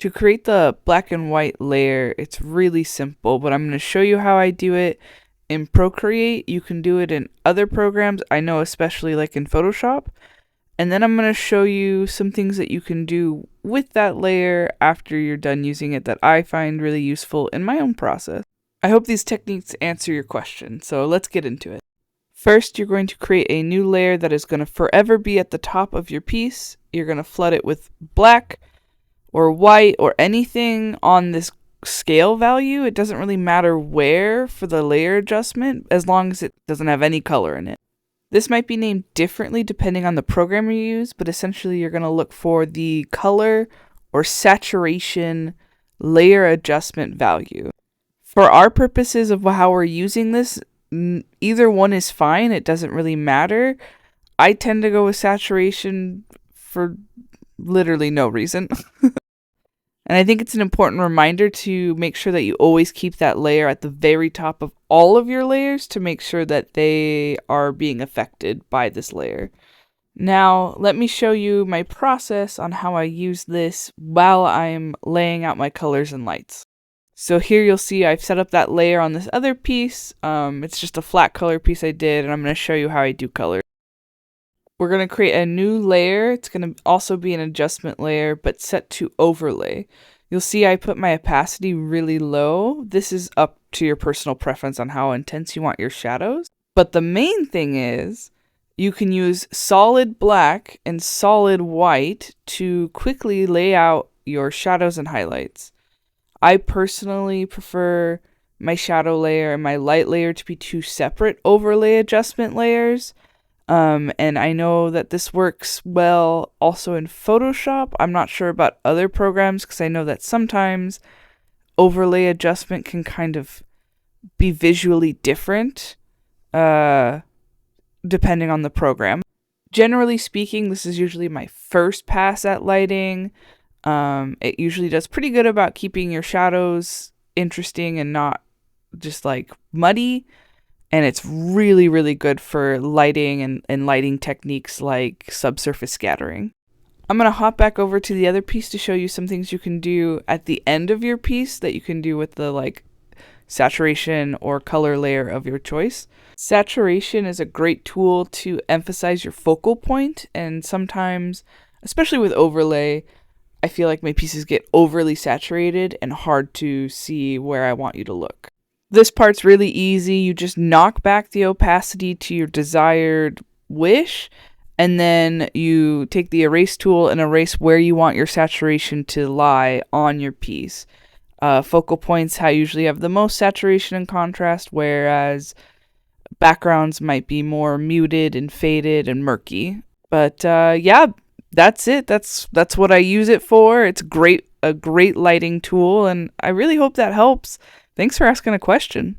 To create the black and white layer, it's really simple, but I'm going to show you how I do it in Procreate. You can do it in other programs, I know, especially like in Photoshop. And then I'm going to show you some things that you can do with that layer after you're done using it that I find really useful in my own process. I hope these techniques answer your question, so let's get into it. First, you're going to create a new layer that is going to forever be at the top of your piece. You're going to flood it with black or white or anything on this scale value. It doesn't really matter where for the layer adjustment, as long as it doesn't have any color in it. This might be named differently depending on the program you use, but essentially you're going to look for the color or saturation layer adjustment value. For our purposes of how we're using this, either one is fine. It doesn't really matter. I tend to go with saturation for literally no reason. And I think it's an important reminder to make sure that you always keep that layer at the very top of all of your layers to make sure that they are being affected by this layer. Now, let me show you my process on how I use this while I'm laying out my colors and lights. So here you'll see I've set up that layer on this other piece. It's just a flat color piece I did, and I'm going to show you how I do color. We're going to create a new layer. It's going to also be an adjustment layer, but set to overlay. You'll see I put my opacity really low. This is up to your personal preference on how intense you want your shadows. But the main thing is you can use solid black and solid white to quickly lay out your shadows and highlights. I personally prefer my shadow layer and my light layer to be two separate overlay adjustment layers. And I know that this works well also in Photoshop. I'm not sure about other programs because I know that sometimes overlay adjustment can kind of be visually different depending on the program. Generally speaking, this is usually my first pass at lighting. It usually does pretty good about keeping your shadows interesting and not just like muddy. And it's really, really good for lighting and lighting techniques like subsurface scattering. I'm going to hop back over to the other piece to show you some things you can do at the end of your piece that you can do with the like saturation or color layer of your choice. Saturation is a great tool to emphasize your focal point, and sometimes, especially with overlay, I feel like my pieces get overly saturated and hard to see where I want you to look. This part's really easy. You just knock back the opacity to your desired wish, and then you take the erase tool and erase where you want your saturation to lie on your piece. Focal points usually have the most saturation and contrast, whereas backgrounds might be more muted and faded and murky. But yeah, that's it. That's what I use it for. It's a great lighting tool, and I really hope that helps. Thanks for asking a question.